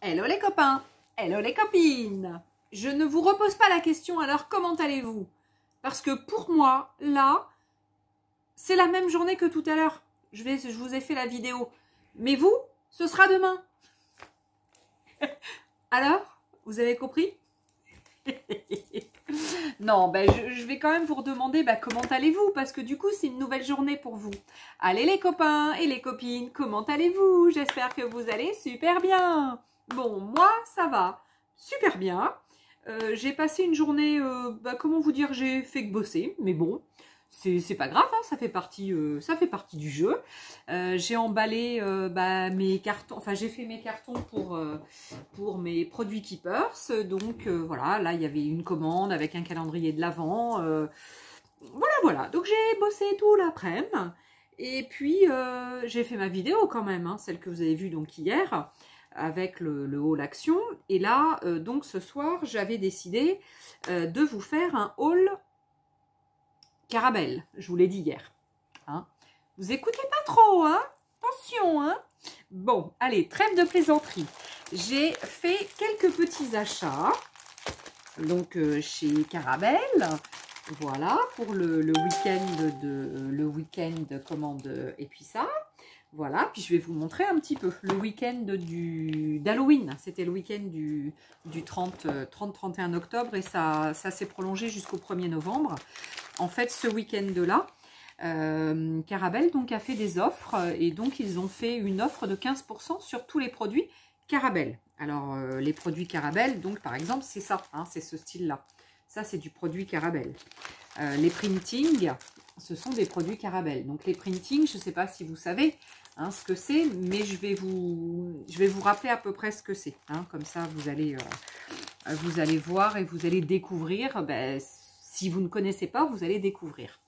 Hello les copains, hello les copines. Je ne vous repose pas la question, alors comment allez-vous? Parce que pour moi, là, c'est la même journée que tout à l'heure. Je vous ai fait la vidéo. Mais vous, ce sera demain. Alors, vous avez compris? Non, ben je vais quand même vous redemander comment allez-vous, parce que du coup, c'est une nouvelle journée pour vous. Allez les copains et les copines, comment allez-vous? J'espère que vous allez super bien. Bon, moi, ça va super bien. J'ai passé une journée, comment vous dire, j'ai fait que bosser, mais bon, c'est pas grave, hein, ça fait partie du jeu. J'ai emballé mes cartons, enfin j'ai fait mes cartons pour mes produits Keepers. Donc voilà, là il y avait une commande avec un calendrier de l'Avent. Voilà. Donc j'ai bossé tout l'après-midi. Et puis j'ai fait ma vidéo quand même, hein, celle que vous avez vue donc hier, avec le haul action. Et là, donc ce soir, j'avais décidé de vous faire un haul Caramel. Je vous l'ai dit hier. Hein. Vous écoutez pas trop, hein? Attention, hein? Bon, allez, trêve de plaisanterie. J'ai fait quelques petits achats. Donc, chez Caramel. Voilà, pour le week-end commande et puis ça. Voilà, puis je vais vous montrer un petit peu le week-end d'Halloween. C'était le week-end du 30-31 octobre et ça s'est prolongé jusqu'au 1er novembre. En fait, ce week-end-là, Caramel donc, a fait des offres et donc ils ont fait une offre de 15% sur tous les produits Caramel. Alors, les produits Caramel, donc par exemple, c'est ça, hein, c'est ce style-là. Ça, c'est du produit Caramel. Les printings, ce sont des produits Caramel. Donc, les printings, je ne sais pas si vous savez hein, ce que c'est, mais je vais vous rappeler à peu près ce que c'est. Hein, comme ça, vous allez voir et vous allez découvrir. Si vous ne connaissez pas, vous allez découvrir.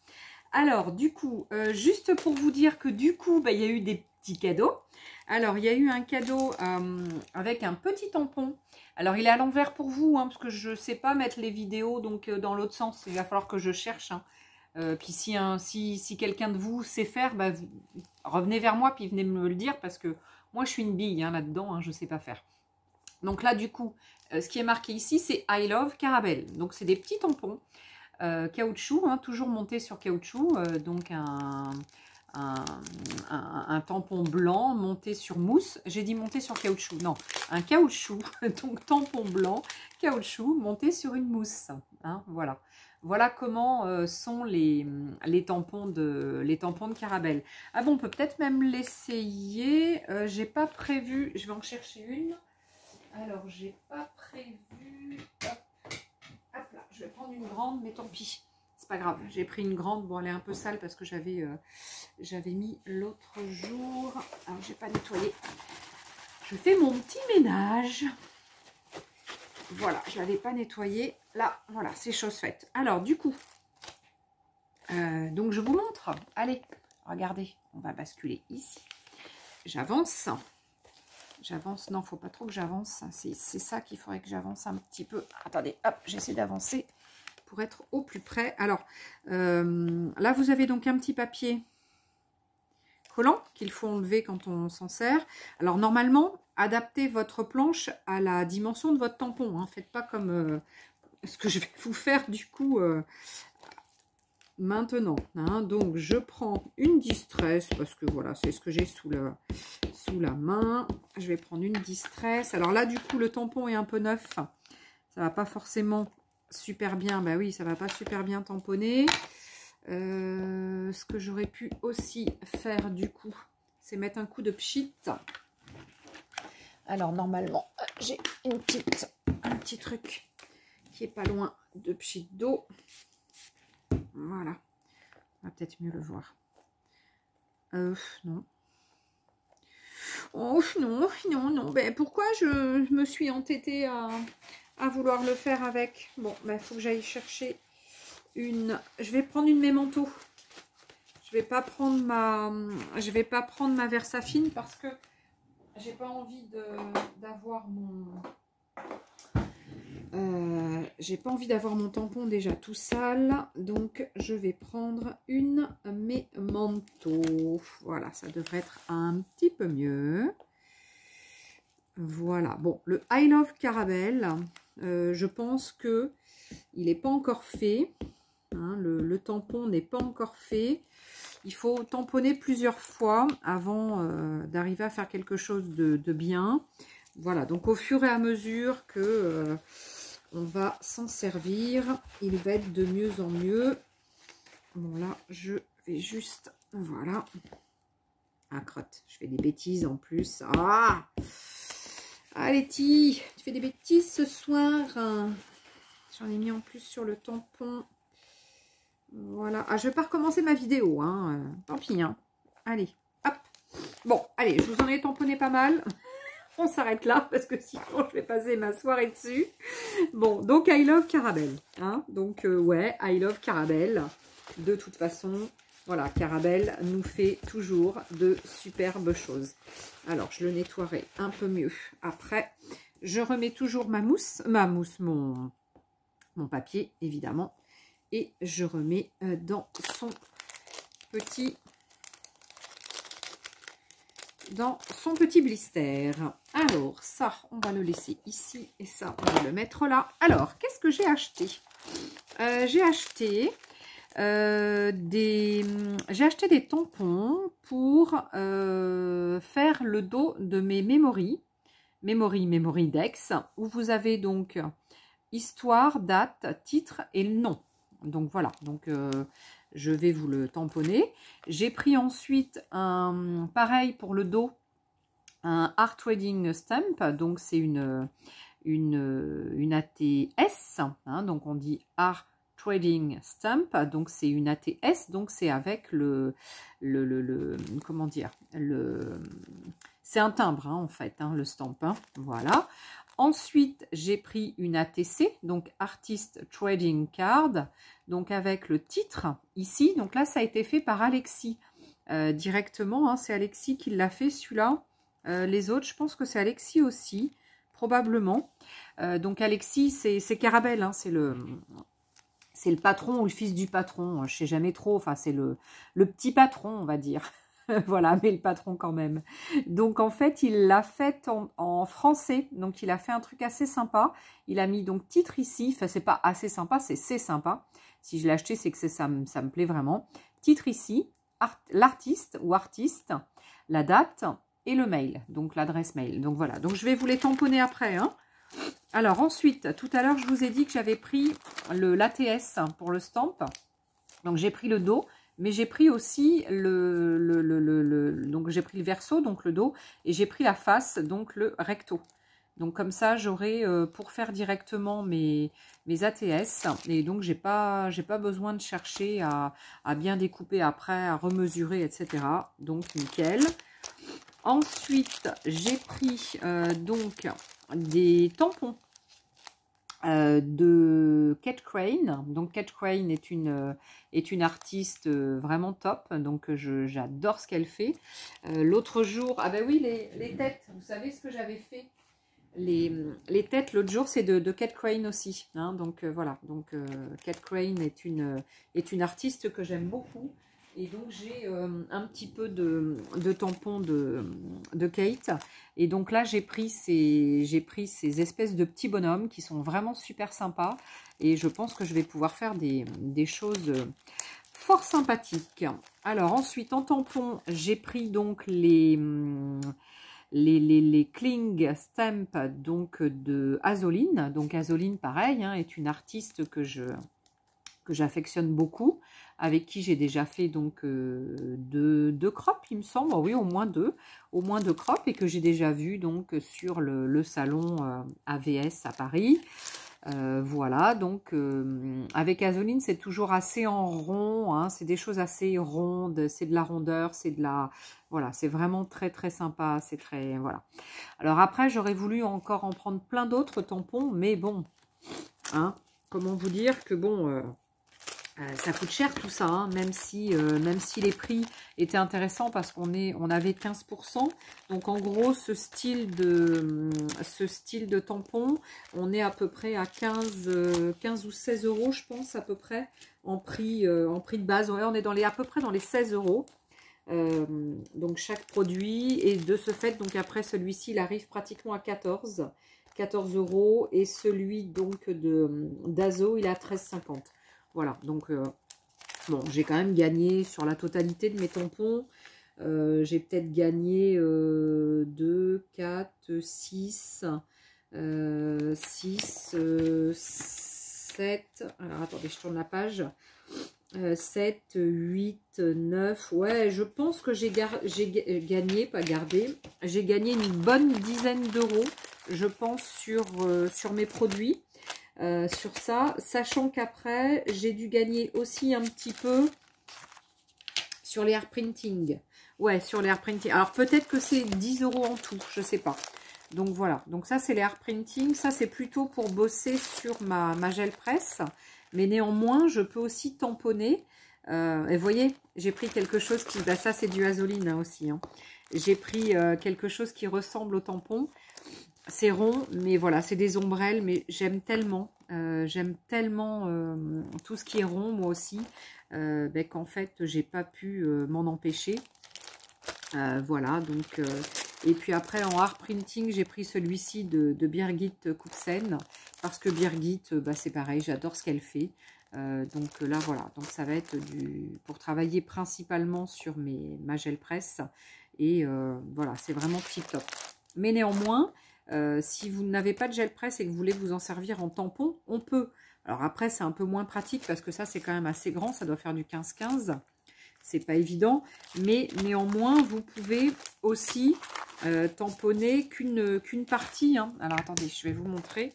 Alors, du coup, juste pour vous dire que du coup, il y a eu des petits cadeaux. Alors, il y a eu un cadeau avec un petit tampon. Alors, il est à l'envers pour vous, hein, parce que je ne sais pas mettre les vidéos donc dans l'autre sens. Il va falloir que je cherche. Hein. Puis si quelqu'un de vous sait faire, revenez vers moi, puis venez me le dire, parce que moi, je suis une bille hein, là-dedans, hein, je ne sais pas faire. Donc là, du coup, ce qui est marqué ici, c'est I Love Caramel. Donc, c'est des petits tampons. Caoutchouc, hein, toujours monté sur caoutchouc, donc un tampon blanc monté sur mousse. J'ai dit monté sur caoutchouc, non, un caoutchouc, donc tampon blanc, caoutchouc monté sur une mousse. Hein, voilà. Voilà comment sont les tampons de Caramel. Ah bon, on peut peut-être même l'essayer. J'ai pas prévu, je vais en chercher une. Alors, j'ai pas prévu. Hop là, je vais prendre une grande, mais tant pis. C'est pas grave, j'ai pris une grande. Bon, elle est un peu sale parce que j'avais mis l'autre jour. Alors, j'ai pas nettoyé. Je fais mon petit ménage. Voilà, je l'avais pas nettoyé. Là, voilà, c'est chose faite. Alors, du coup, donc je vous montre. Allez, regardez, on va basculer ici. J'avance. J'avance, non, faut pas trop que j'avance. C'est ça qu'il faudrait que j'avance un petit peu. Attendez, hop, j'essaie d'avancer pour être au plus près. Alors, là, vous avez donc un petit papier collant qu'il faut enlever quand on s'en sert. Alors, normalement, adaptez votre planche à la dimension de votre tampon. Hein. Faites pas comme ce que je vais vous faire du coup maintenant. Hein. Donc, je prends une distress parce que voilà, c'est ce que j'ai sous la main. Je vais prendre une distress. Alors là, du coup, le tampon est un peu neuf. Ça va pas forcément super bien. Bah oui, ça va pas super bien tamponner. Ce que j'aurais pu aussi faire, du coup, c'est mettre un coup de pchit. Alors, normalement, j'ai un petit truc qui est pas loin de pchit d'eau. Voilà. On va peut-être mieux le voir. Non. Oh non. Ben, pourquoi je me suis entêtée à vouloir le faire avec? Bon, ben, faut que j'aille chercher une... Je vais prendre une Memento. Je vais pas prendre ma Versafine parce que j'ai pas envie d'avoir mon tampon déjà tout sale, donc je vais prendre une Memento. Voilà, ça devrait être un petit peu mieux. Voilà, bon, le I Love Caramel, je pense que il n'est pas encore fait. Hein, le tampon n'est pas encore fait. Il faut tamponner plusieurs fois avant d'arriver à faire quelque chose de bien. Voilà, donc au fur et à mesure que on va s'en servir, il va être de mieux en mieux. Bon, là, je vais juste... Voilà. Ah, crotte, je fais des bêtises en plus. Ah, ah Letty, tu fais des bêtises ce soir. J'en ai mis en plus sur le tampon. Voilà. Ah, je vais pas recommencer ma vidéo. Hein. Tant pis. Hein. Allez, hop. Bon, allez, je vous en ai tamponné pas mal. On s'arrête là parce que sinon je vais passer ma soirée dessus. Bon, donc I Love Caramel. Hein. Donc, ouais, I Love Caramel. De toute façon, voilà, Caramel nous fait toujours de superbes choses. Alors, je le nettoierai un peu mieux après. Je remets toujours mon papier, évidemment. Et je remets dans son petit blister. Alors, ça, on va le laisser ici. Et ça, on va le mettre là. Alors, qu'est-ce que j'ai acheté? J'ai acheté... j'ai acheté des tampons pour faire le dos de mes Memory Dex, où vous avez donc histoire, date, titre et le nom. Donc voilà, donc je vais vous le tamponner. J'ai pris ensuite un pareil pour le dos, un Art Trading Stamp, donc c'est une ATS, hein, donc on dit Art Trading Stamp, donc c'est une ATS, donc c'est avec comment dire, c'est un timbre hein, en fait, hein, le stamp, hein, voilà. Ensuite, j'ai pris une ATC, donc Artist Trading Card, donc avec le titre ici, donc là ça a été fait par Alexis directement, hein, c'est Alexis qui l'a fait celui-là, les autres je pense que c'est Alexis aussi, probablement. Donc Alexis c'est Caramel, hein, c'est le patron ou le fils du patron, je sais jamais trop, enfin c'est le petit patron on va dire. Voilà, mais le patron quand même. Donc en fait, il l'a fait en français, donc il a fait un truc assez sympa. Il a mis donc titre ici, enfin c'est pas assez sympa, c'est sympa. Si je l'ai acheté, c'est que ça me plaît vraiment. Titre ici, l'artiste ou artiste, la date et le mail, donc l'adresse mail. Donc voilà, donc je vais vous les tamponner après, hein. Alors ensuite, tout à l'heure, je vous ai dit que j'avais pris l'ATS pour le stamp. Donc j'ai pris le dos, mais j'ai pris aussi donc j'ai pris le verso, donc le dos, et j'ai pris la face, donc le recto. Donc comme ça, j'aurai pour faire directement mes ATS, et donc j'ai pas besoin de chercher à bien découper après, à remesurer, etc. Donc nickel. Ensuite, j'ai pris donc des tampons de Kate Crane. Donc Kate Crane est une artiste vraiment top, donc j'adore ce qu'elle fait. L'autre jour, ah ben oui, les têtes, vous savez ce que j'avais fait, les têtes l'autre jour, c'est de Kate Crane aussi, hein, donc voilà, donc Kate Crane est une artiste que j'aime beaucoup. Et donc j'ai un petit peu de tampons de Kate. Et donc là j'ai pris ces espèces de petits bonhommes qui sont vraiment super sympas. Et je pense que je vais pouvoir faire des choses fort sympathiques. Alors ensuite en tampon, j'ai pris donc les Kling Stamp donc de Azoline. Donc Azoline pareil, hein, est une artiste que j'affectionne beaucoup, avec qui j'ai déjà fait donc deux crops, il me semble, oui, au moins deux crops, et que j'ai déjà vu donc sur le salon AVS à Paris. Voilà, donc avec Azoline, c'est toujours assez en rond, hein, c'est des choses assez rondes, c'est de la rondeur, c'est de la... Voilà, c'est vraiment très très sympa, c'est très... Voilà. Alors après, j'aurais voulu encore en prendre plein d'autres tampons, mais bon, hein, comment vous dire que bon... ça coûte cher tout ça, hein, même si les prix étaient intéressants parce qu'on avait 15%. Donc en gros, ce style de tampon, on est à peu près à 15 ou 16 €, je pense, à peu près, en prix de base. Ouais, on est à peu près dans les 16 €. Donc chaque produit, et de ce fait, donc après celui-ci, il arrive pratiquement à 14 € et celui donc d'Azo, il est à 13,50. Voilà, donc bon, j'ai quand même gagné sur la totalité de mes tampons. J'ai peut-être gagné 2, 4, 6, 6, 7. Alors attendez, je tourne la page. 7, 8, 9. Ouais, je pense que j'ai gagné, pas gardé. J'ai gagné une bonne dizaine d'euros, je pense, sur mes produits. Sur ça, sachant qu'après, j'ai dû gagner aussi un petit peu sur les air printing. Ouais, sur les air printing. Alors, peut-être que c'est 10 € en tout, je sais pas. Donc, voilà. Donc, ça, c'est les air printing. Ça, c'est plutôt pour bosser sur ma gel presse. Mais néanmoins, je peux aussi tamponner. Et vous voyez, j'ai pris quelque chose qui... Bah, ça, c'est du Azoline hein, aussi. Hein. J'ai pris quelque chose qui ressemble au tampon. C'est rond, mais voilà, c'est des ombrelles. Mais j'aime tellement tout ce qui est rond, moi aussi, qu'en fait, j'ai pas pu m'en empêcher. Voilà, donc... et puis après, en art printing, j'ai pris celui-ci de Birgit Kuxen. Parce que Birgit, c'est pareil, j'adore ce qu'elle fait. Donc là, voilà. Donc ça va être pour travailler principalement sur ma gel presse. Et voilà, c'est vraiment tip top. Mais néanmoins, si vous n'avez pas de gel presse et que vous voulez vous en servir en tampon, on peut. Alors après, c'est un peu moins pratique parce que ça, c'est quand même assez grand. Ça doit faire du 15-15. C'est pas évident, mais néanmoins, vous pouvez aussi tamponner qu'une partie. Hein. Alors, attendez, je vais vous montrer.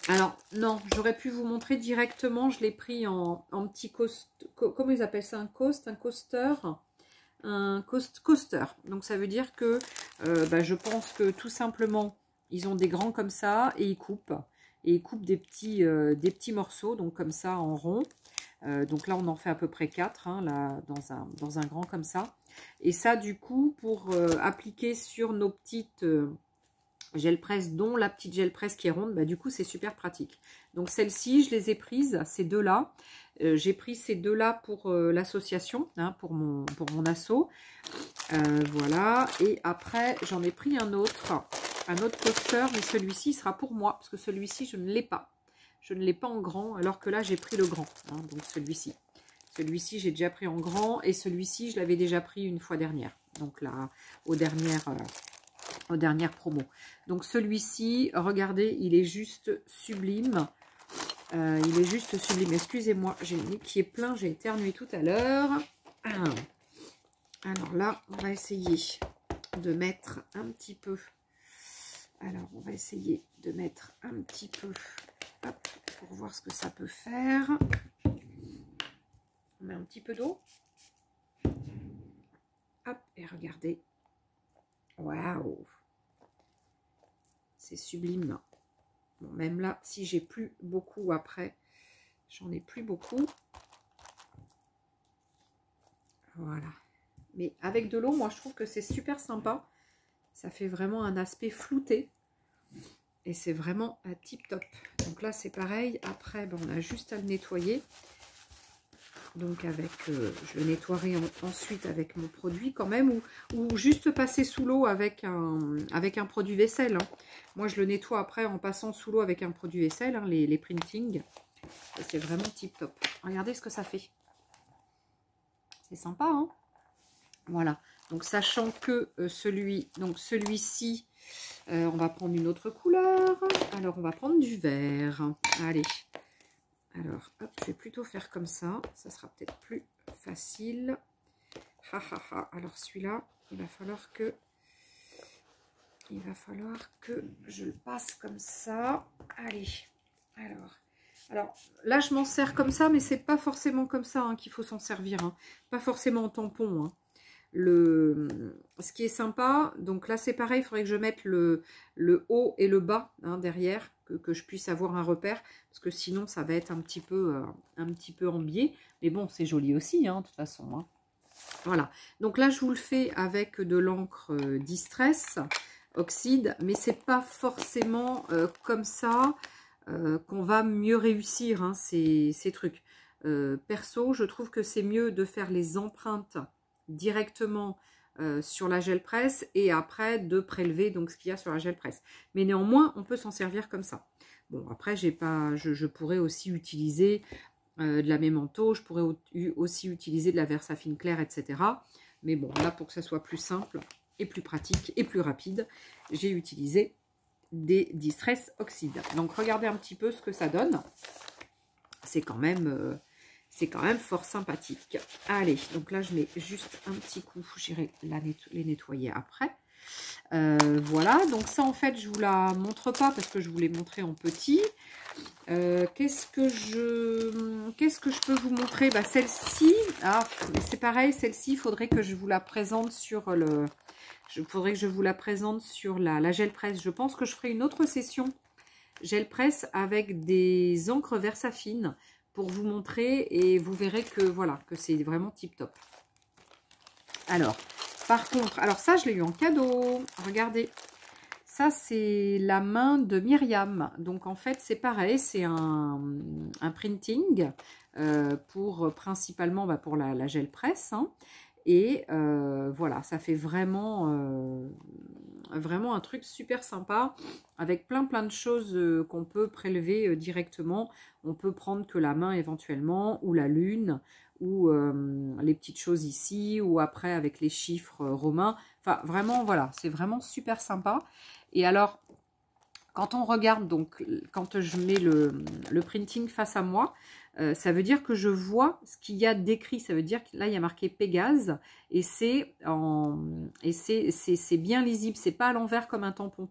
Alors, non, j'aurais pu vous montrer directement. Je l'ai pris en petit comment ils appellent ça? Un coaster. Un coaster. Donc, ça veut dire que je pense que tout simplement, ils ont des grands comme ça et ils coupent. Et ils coupent des petits morceaux, donc comme ça, en rond. Donc là, on en fait à peu près 4, hein, là, dans un grand comme ça. Et ça, du coup, pour appliquer sur nos petites gel presse, dont la petite gel presse qui est ronde, du coup, c'est super pratique. Donc celles-ci, je les ai prises, ces deux-là. J'ai pris ces deux-là pour l'association, hein, pour mon asso. Voilà. Et après, j'en ai pris un autre coaster, mais celui-ci sera pour moi, parce que celui-ci, je ne l'ai pas. Je ne l'ai pas en grand, alors que là, j'ai pris le grand. Hein, donc, celui-ci. Celui-ci, j'ai déjà pris en grand. Et celui-ci, je l'avais déjà pris une fois dernière. Donc, là, aux dernières promos. Donc, celui-ci, regardez, il est juste sublime. Il est juste sublime. Excusez-moi, j'ai le nez qui est plein. J'ai éternué tout à l'heure. Alors là, on va essayer de mettre un petit peu. Alors, on va essayer de mettre un petit peu... Hop, pour voir ce que ça peut faire. On met un petit peu d'eau. Hop, et regardez. Waouh! C'est sublime. Bon, même là, si j'ai plus beaucoup après, j'en ai plus beaucoup. Voilà. Mais avec de l'eau, moi, je trouve que c'est super sympa. Ça fait vraiment un aspect flouté. Et c'est vraiment un tip top. Donc là, c'est pareil. Après, on a juste à le nettoyer. Donc avec, je le nettoierai ensuite avec mon produit quand même. Ou juste passer sous l'eau avec un produit vaisselle. Hein. Moi, je le nettoie après en passant sous l'eau avec un produit vaisselle, hein, les printing. C'est vraiment tip top. Regardez ce que ça fait. C'est sympa, hein? Voilà. Donc, sachant que celui-ci... on va prendre une autre couleur. Alors, on va prendre du vert. Allez. Alors, hop, je vais plutôt faire comme ça. Ça sera peut-être plus facile. Alors, celui-là, il va falloir que je le passe comme ça. Allez. Alors là, je m'en sers comme ça, mais c'est pas forcément comme ça hein, qu'il faut s'en servir. Hein. Pas forcément en tampon. Hein. Ce qui est sympa, donc là c'est pareil, il faudrait que je mette le haut et le bas hein, derrière, que je puisse avoir un repère, parce que sinon ça va être un petit peu en biais, mais bon c'est joli aussi hein, de toute façon. Hein. Voilà, donc là je vous le fais avec de l'encre Distress Oxyde, mais c'est pas forcément comme ça qu'on va mieux réussir hein, ces trucs. Perso, je trouve que c'est mieux de faire les empreintes directement sur la gel presse et après de prélever donc ce qu'il y a sur la gel presse. Mais néanmoins, on peut s'en servir comme ça. Bon, après, je pourrais aussi utiliser de la Memento, je pourrais aussi utiliser de la Versafine claire, etc. Mais bon, là, pour que ça soit plus simple et plus pratique et plus rapide, j'ai utilisé des Distress Oxide. Donc, regardez un petit peu ce que ça donne. C'est quand même fort sympathique. Allez, donc là, je mets juste un petit coup. J'irai les nettoyer après. Voilà, donc ça, en fait, je vous la montre pas parce que je vous l'ai montré en petit. Qu'est-ce que je peux vous montrer? Bah, celle-ci, c'est pareil, celle-ci, il faudrait que je vous la présente sur le... faudrait que je vous la présente sur la gel presse. Je pense que je ferai une autre session gel presse avec des encres Versafine pour vous montrer et vous verrez que voilà, que c'est vraiment tip top. Alors, par contre, alors ça, je l'ai eu en cadeau. Regardez. Ça, c'est la main de Myriam. Donc, en fait, c'est pareil. C'est un printing pour principalement pour la gel presse. Hein. Et voilà, ça fait vraiment, vraiment un truc super sympa avec plein de choses qu'on peut prélever directement. On peut prendre que la main éventuellement ou la lune ou les petites choses ici ou après avec les chiffres romains. Enfin, vraiment, voilà, c'est vraiment super sympa. Et alors, quand on regarde, donc, quand je mets le printing face à moi, ça veut dire que je vois ce qu'il y a d'écrit. Ça veut dire que là, il y a marqué Pégase et c'est bien lisible. C'est pas à l'envers comme un tampon.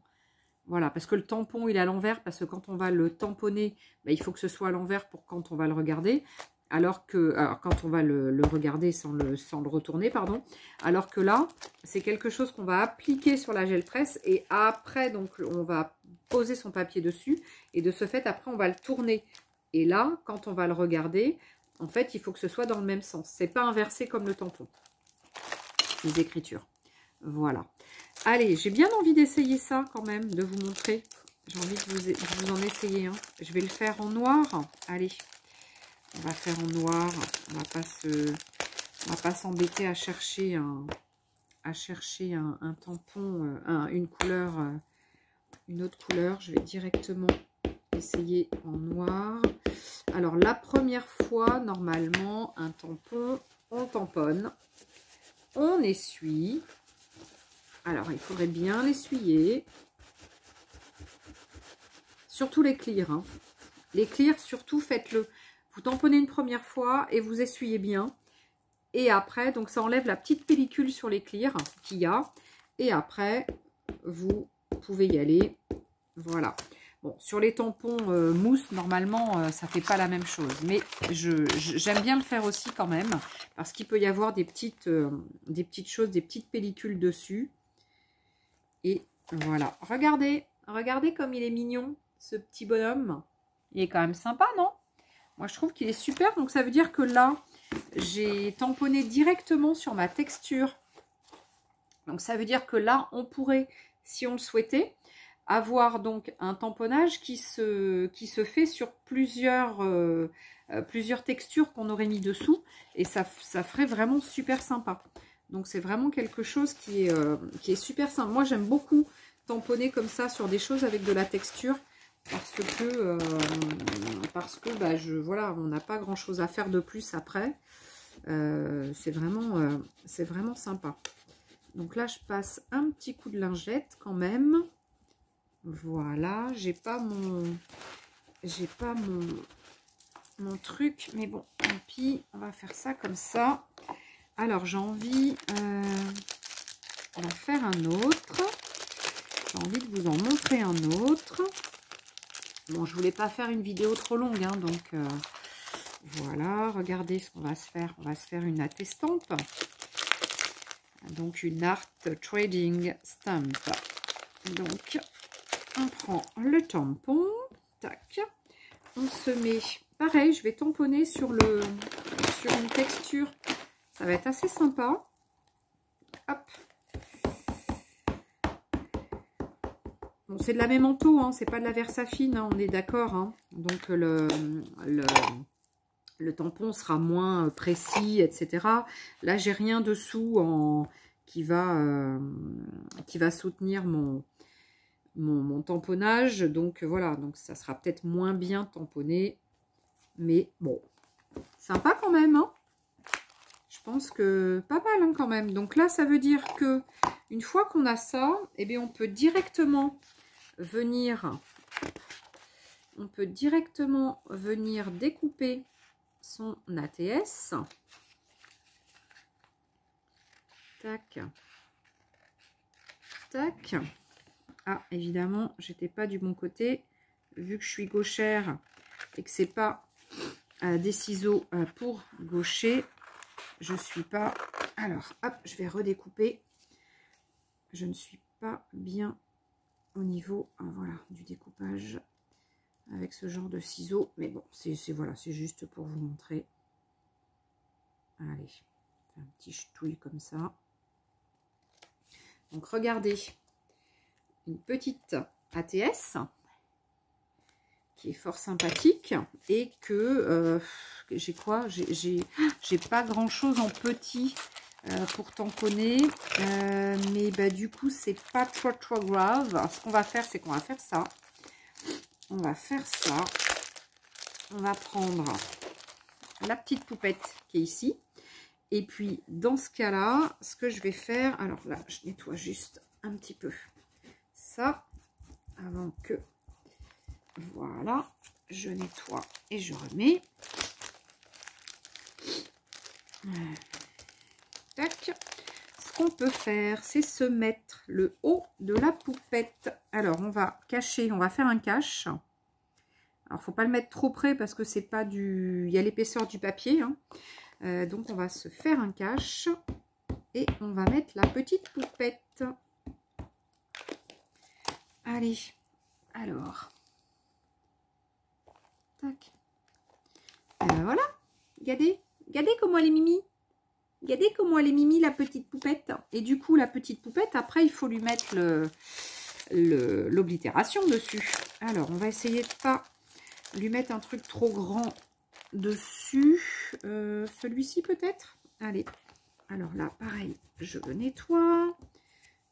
Voilà, parce que le tampon, il est à l'envers, parce que quand on va le tamponner, il faut que ce soit à l'envers pour quand on va le regarder. Alors quand on va le regarder sans le retourner, pardon. Alors que là, c'est quelque chose qu'on va appliquer sur la gel presse et après, donc, on va poser son papier dessus et de ce fait, après, on va le tourner. Et là, quand on va le regarder, en fait, il faut que ce soit dans le même sens. C'est pas inversé comme le tampon. Les écritures. Voilà. Allez, j'ai bien envie d'essayer ça quand même, de vous montrer. J'ai envie de vous en essayer un. Je vais le faire en noir. Allez. On va faire en noir, on va pas s'embêter à chercher un tampon, une couleur, une autre couleur. Je vais directement essayer en noir. Alors la première fois, normalement, un tampon, on tamponne, on essuie. Alors il faudrait bien l'essuyer. Surtout les clears. Hein. Les clears, surtout faites-le. Vous tamponnez une première fois et vous essuyez bien. Et après, donc ça enlève la petite pellicule sur les clears qu'il y a. Et après, vous pouvez y aller. Voilà. Bon, sur les tampons mousse, normalement, ça ne fait pas la même chose. Mais j'aime bien le faire aussi quand même. Parce qu'il peut y avoir des petites choses, des petites pellicules dessus. Et voilà. Regardez comme il est mignon, ce petit bonhomme. Il est quand même sympa, non ? Moi, je trouve qu'il est super. Donc, ça veut dire que là, j'ai tamponné directement sur ma texture. Donc, ça veut dire que là, on pourrait, si on le souhaitait, avoir donc un tamponnage qui se fait sur plusieurs textures qu'on aurait mis dessous. Et ça ferait vraiment super sympa. Donc, c'est vraiment quelque chose qui est super sympa. Moi, j'aime beaucoup tamponner comme ça sur des choses avec de la texture. Parce que voilà, on n'a pas grand chose à faire de plus après. C'est vraiment sympa. Donc là, je passe un petit coup de lingette quand même. Voilà, j'ai pas mon truc, mais bon, tant pis, on va faire ça comme ça. Alors, j'ai envie d'en faire un autre. J'ai envie de vous en montrer un autre. Bon, je voulais pas faire une vidéo trop longue, hein, donc voilà, regardez ce qu'on va se faire. On va se faire une attestampe. Donc, une Art Trading Stamp. Donc, on prend le tampon. Tac. On se met... Pareil, je vais tamponner sur une texture. Ça va être assez sympa. Hop. Bon, c'est de la Memento, hein, c'est pas de la Versafine, hein, on est d'accord. Hein. Donc, le tampon sera moins précis, etc. Là, j'ai rien dessous qui va soutenir mon tamponnage. Donc, voilà. Donc, ça sera peut-être moins bien tamponné. Mais bon, sympa quand même, hein. Je pense que pas mal, hein, quand même. Donc là, ça veut dire que une fois qu'on a ça, eh bien, on peut directement venir découper son ATS. Tac. Tac. Ah, évidemment, j'étais pas du bon côté. Vu que je suis gauchère et que c'est pas des ciseaux pour gaucher, je suis pas... Alors, hop, je vais redécouper. Je ne suis pas bien au niveau, voilà, du découpage avec ce genre de ciseaux. Mais bon, voilà, c'est juste pour vous montrer. Allez, un petit ch'touille comme ça. Donc, regardez, une petite ATS qui est fort sympathique et que j'ai quoi? J'ai pas grand chose en petit pour tamponner, mais bah, du coup, c'est pas trop grave. Alors, ce qu'on va faire, c'est qu'on va faire ça. On va faire ça. On va prendre la petite poupette qui est ici. Et puis, dans ce cas-là, ce que je vais faire... Alors là, je nettoie juste un petit peu ça avant que... Voilà, je nettoie et je remets. Tac. Ce qu'on peut faire, c'est se mettre le haut de la poupette. Alors, on va cacher, on va faire un cache. Alors, faut pas le mettre trop près parce que c'est pas du... Il y a l'épaisseur du papier, hein. Donc, on va se faire un cache et on va mettre la petite poupette. Allez, alors, tac. Et ben voilà, regardez comment elle est mimi. Regardez comment elle est mimi, la petite poupette. Et du coup, la petite poupette, après, il faut lui mettre l'oblitération dessus. Alors, on va essayer de pas lui mettre un truc trop grand dessus. Celui-ci peut-être. Allez. Alors là, pareil, je le nettoie.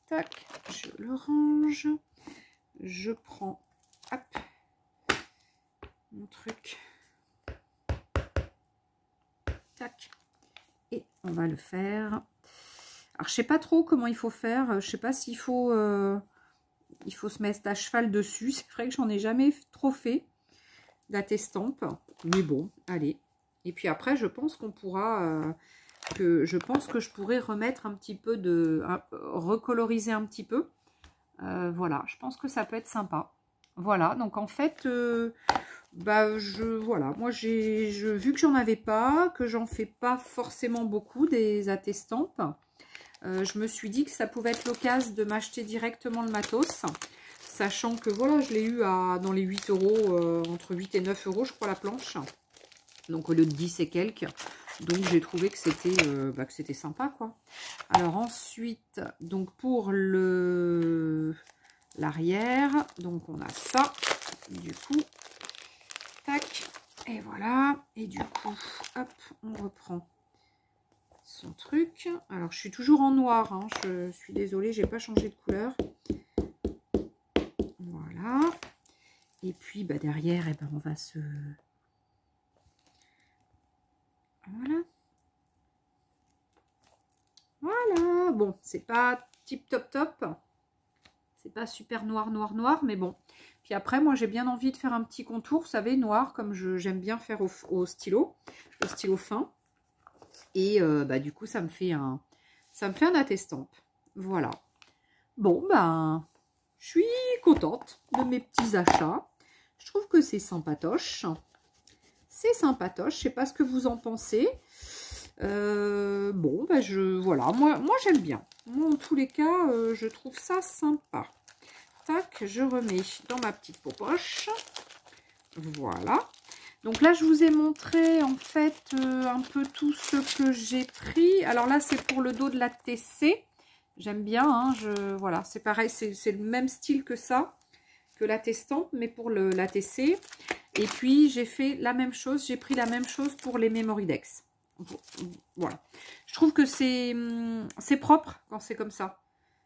Tac, je le range. Je prends, hop, mon truc. Tac. Et on va le faire. Alors, je sais pas trop comment il faut faire. Je sais pas s'il faut, il faut se mettre à cheval dessus. C'est vrai que j'en ai jamais trop fait d'attestampe. Mais bon, allez. Et puis après, je pense qu'on pourra... je pense que je pourrais remettre un petit peu de... recoloriser un petit peu. Voilà, je pense que ça peut être sympa. Voilà, donc en fait, bah, voilà, moi vu que j'en avais pas, que j'en fais pas forcément beaucoup des attestampes, je me suis dit que ça pouvait être l'occasion de m'acheter directement le matos, sachant que voilà, je l'ai eu dans les 8 €, entre 8 et 9 € je crois la planche, donc au lieu de 10 et quelques. Donc j'ai trouvé que c'était sympa, quoi. Alors ensuite, donc pour l'arrière, donc on a ça, du coup, tac, et voilà. Et du coup, hop, on reprend son truc. Alors je suis toujours en noir, hein, je suis désolée, j'ai pas changé de couleur. Voilà. Et puis bah, derrière, eh ben, on va se... Voilà. Voilà. Bon, c'est pas tip top top. C'est pas super noir, mais bon. Puis après, moi, j'ai bien envie de faire un petit contour, vous savez, noir, comme j'aime bien faire au stylo fin. Et bah, du coup, ça me fait un attestampe. Voilà. Bon, ben, je suis contente de mes petits achats. Je trouve que c'est sympatoche. C'est sympatoche. Je sais pas ce que vous en pensez. Bon, ben, voilà. Moi j'aime bien. Moi, en tous les cas, je trouve ça sympa. Tac, je remets dans ma petite poche. Voilà. Donc là, je vous ai montré en fait un peu tout ce que j'ai pris. Alors là, c'est pour le dos de la TC. J'aime bien, hein, voilà, c'est pareil, c'est le même style que ça, que la Testampe, mais pour la TC. Et puis, j'ai fait la même chose. J'ai pris la même chose pour les Memory Dex. Voilà. Je trouve que c'est propre quand c'est comme ça.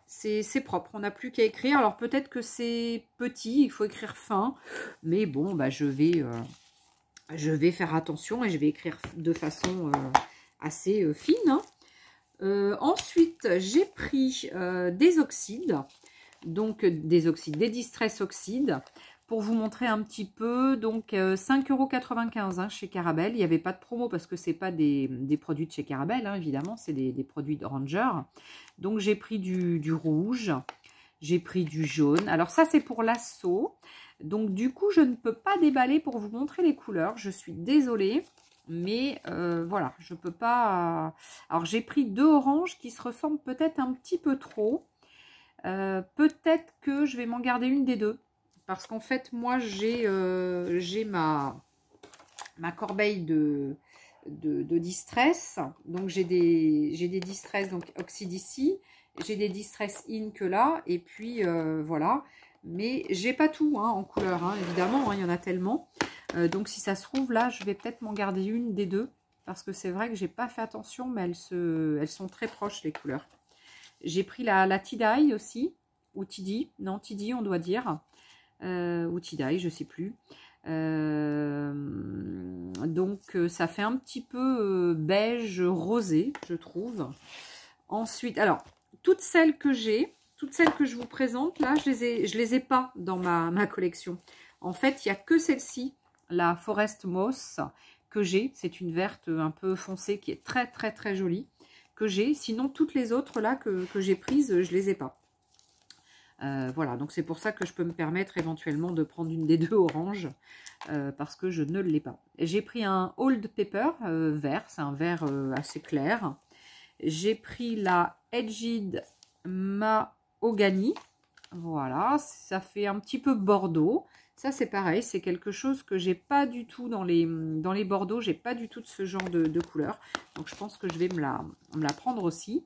C'est propre. On n'a plus qu'à écrire. Alors, peut-être que c'est petit. Il faut écrire fin. Mais bon, bah, je vais faire attention et je vais écrire de façon assez fine. Hein. Ensuite, j'ai pris des oxydes. Donc, des Distress oxydes. Pour vous montrer un petit peu, donc 5,95 € hein, chez Carabel. Il n'y avait pas de promo parce que ce n'est pas des produits de chez Carabel, hein, évidemment, c'est des produits de Ranger. Donc j'ai pris du rouge, j'ai pris du jaune. Alors ça c'est pour l'assaut. Donc du coup je ne peux pas déballer pour vous montrer les couleurs. Je suis désolée, mais voilà, je ne peux pas... Alors j'ai pris 2 oranges qui se ressemblent peut-être un petit peu trop. Peut-être que je vais m'en garder une des deux. Parce qu'en fait, moi, j'ai ma corbeille de Distress. Donc, j'ai des Distress donc Oxyde ici. J'ai des Distress Ink là. Et puis, voilà. Mais j'ai pas tout hein, en couleur, hein, évidemment. Hein, il y en a tellement. Donc, si ça se trouve, là, je vais peut-être m'en garder une des deux. Parce que c'est vrai que j'ai pas fait attention, mais elles sont très proches, les couleurs. J'ai pris la Tie-Dye aussi. Ou Tidy. Non, Tidy, on doit dire. Ou Tie-Dye, je sais plus. Donc ça fait un petit peu beige rosé, je trouve. Ensuite, alors, toutes celles que j'ai, toutes celles que je vous présente, là, je les ai pas dans ma collection. En fait, il n'y a que celle-ci, la Forest Moss, que j'ai. C'est une verte un peu foncée qui est très, très, très jolie, que j'ai. Sinon, toutes les autres, là, que j'ai prises, je les ai pas. Voilà, donc c'est pour ça que je peux me permettre éventuellement de prendre une des deux oranges parce que je ne l'ai pas. J'ai pris un Old Pepper vert, c'est un vert assez clair. J'ai pris la Edged Mahogany, voilà, ça fait un petit peu bordeaux. Ça c'est pareil, c'est quelque chose que j'ai pas du tout dans les bordeaux, j'ai pas du tout de ce genre de couleur. Donc je pense que je vais me la prendre aussi.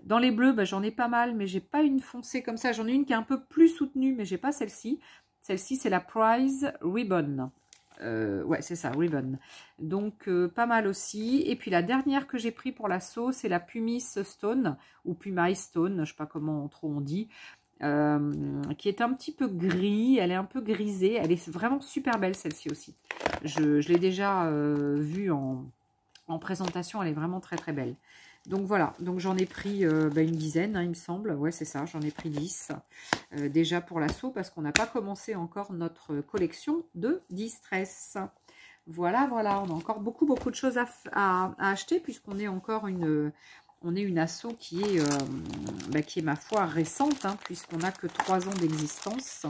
Dans les bleus, bah, j'en ai pas mal, mais j'ai pas une foncée comme ça. J'en ai une qui est un peu plus soutenue, mais j'ai pas celle-ci. Celle-ci, c'est la Prize Ribbon. Ouais, c'est ça, Ribbon. Donc, pas mal aussi. Et puis, la dernière que j'ai pris pour l'assaut, c'est la Pumice Stone, ou Pumice Stone, je sais pas comment trop on dit, qui est un petit peu gris. Elle est un peu grisée. Elle est vraiment super belle, celle-ci aussi. Je l'ai déjà vue en présentation. Elle est vraiment très, très belle. Donc voilà, donc j'en ai pris une dizaine, hein, il me semble. Ouais, c'est ça, j'en ai pris 10 déjà pour l'assaut parce qu'on n'a pas commencé encore notre collection de Distress. Voilà, voilà, on a encore beaucoup de choses à acheter puisqu'on est encore une asso qui est ma foi récente, hein, puisqu'on n'a que 3 ans d'existence.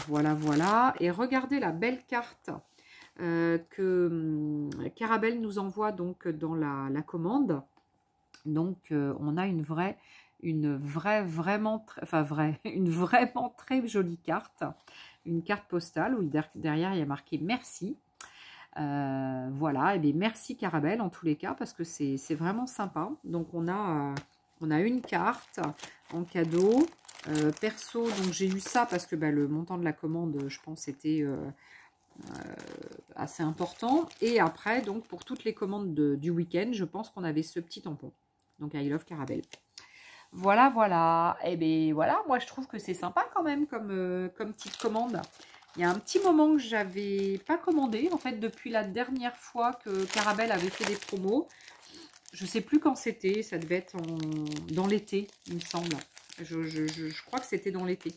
Voilà, voilà. Et regardez la belle carte que Carabel nous envoie donc dans la commande. Donc on a une vraiment très jolie carte, une carte postale où derrière il y a marqué merci. Voilà, et bien merci Carabel en tous les cas parce que c'est vraiment sympa. Donc on a une carte en cadeau. Perso, donc j'ai eu ça parce que le montant de la commande, je pense, était assez important. Et après, donc pour toutes les commandes du week-end, je pense qu'on avait ce petit tampon. Donc I love Carabel. Voilà, voilà. Et bien voilà, moi je trouve que c'est sympa quand même comme petite commande. Il y a un petit moment que j'avais pas commandé, en fait, depuis la dernière fois que Carabel avait fait des promos. Je sais plus quand c'était, ça devait être dans l'été, il me semble. Je crois que c'était dans l'été.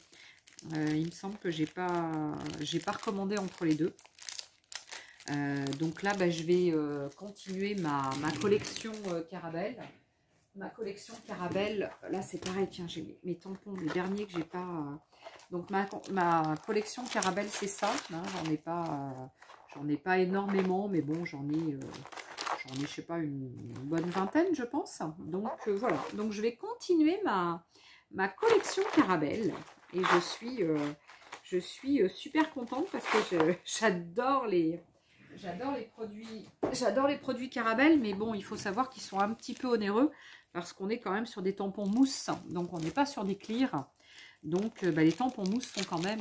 Il me semble que j'ai pas recommandé entre les deux. Donc là, je vais continuer ma collection Carabel. Ma collection Carabel, là c'est pareil, tiens, j'ai mes tampons, les derniers que j'ai pas... Donc ma collection Carabel, c'est ça, hein, j'en ai pas énormément, mais bon, j'en ai, je sais pas, une bonne vingtaine, je pense. Donc voilà, donc je vais continuer ma collection Carabel, et je suis super contente parce que j'adore les produits Carabel, mais bon, il faut savoir qu'ils sont un petit peu onéreux parce qu'on est quand même sur des tampons mousse, donc on n'est pas sur des clears. Donc, les tampons mousse sont quand même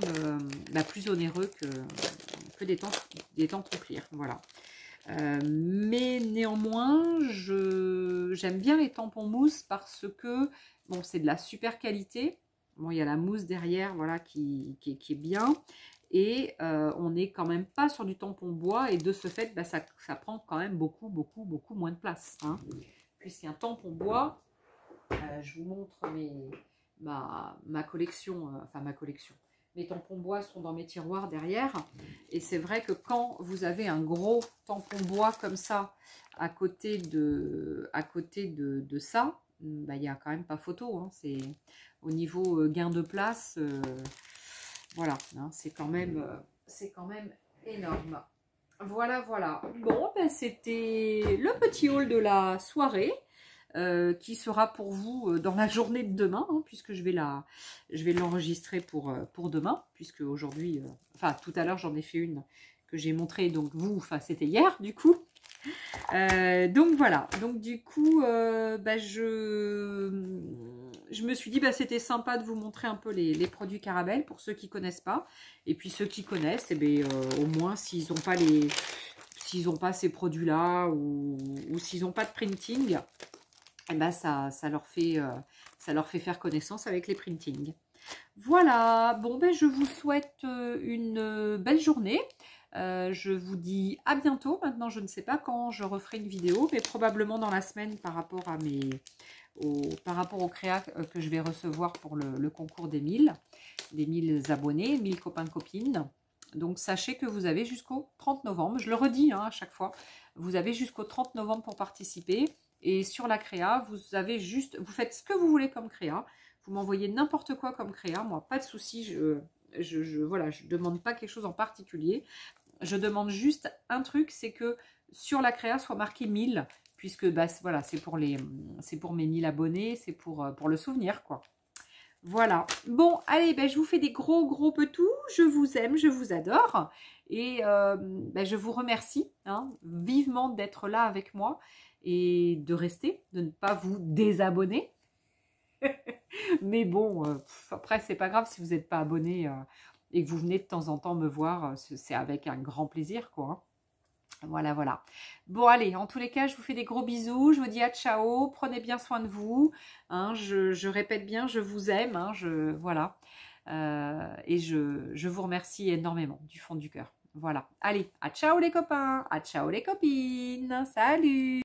plus onéreux que des tampons clear. Voilà. Mais néanmoins, j'aime bien les tampons mousse parce que, bon, c'est de la super qualité. Bon, il y a la mousse derrière, voilà, qui est bien. Et on n'est quand même pas sur du tampon bois. Et de ce fait, ça prend quand même beaucoup moins de place. Hein. Puisqu'un tampon bois, je vous montre ma collection, ma collection. Mes tampons bois sont dans mes tiroirs derrière. Et c'est vrai que quand vous avez un gros tampon bois comme ça, à côté de ça, il n'y a quand même pas photo. Hein. C'est au niveau gain de place, voilà, hein, c'est quand même énorme. Voilà, voilà. Bon, c'était le petit haul de la soirée. Qui sera pour vous dans la journée de demain, hein, puisque je vais l'enregistrer pour demain, puisque aujourd'hui, tout à l'heure j'en ai fait une que j'ai montrée, donc vous, c'était hier du coup. Donc voilà, donc du coup, je me suis dit, c'était sympa de vous montrer un peu les produits Caramel pour ceux qui connaissent pas, et puis ceux qui connaissent, au moins s'ils n'ont pas ces produits-là ou s'ils n'ont pas de printing, ça leur fait faire connaissance avec les printings. Voilà, bon je vous souhaite une belle journée. Je vous dis à bientôt. Maintenant, je ne sais pas quand je referai une vidéo, mais probablement dans la semaine par rapport aux créas que je vais recevoir pour le concours des 1000 abonnés, 1000 copains copines. Donc, sachez que vous avez jusqu'au 30 novembre. Je le redis à chaque fois. Vous avez jusqu'au 30 novembre pour participer. Et sur la créa, vous faites ce que vous voulez comme créa. Vous m'envoyez n'importe quoi comme créa. Moi, pas de souci. Je demande pas quelque chose en particulier. Je demande juste un truc, c'est que sur la créa soit marqué 1000, puisque voilà, c'est pour mes 1000 abonnés, c'est pour le souvenir, quoi. Voilà. Bon, allez, je vous fais des gros petous. Je vous aime, je vous adore. Et je vous remercie vivement d'être là avec moi et de rester, de ne pas vous désabonner. Mais bon, après, c'est pas grave si vous n'êtes pas abonné et que vous venez de temps en temps me voir. C'est avec un grand plaisir, quoi. Hein. Voilà, voilà. Bon, allez, en tous les cas, je vous fais des gros bisous. Je vous dis à ciao. Prenez bien soin de vous. Hein, je répète bien, je vous aime. Hein, voilà. Et je vous remercie énormément du fond du cœur. Voilà. Allez, à ciao les copains. À ciao les copines. Salut.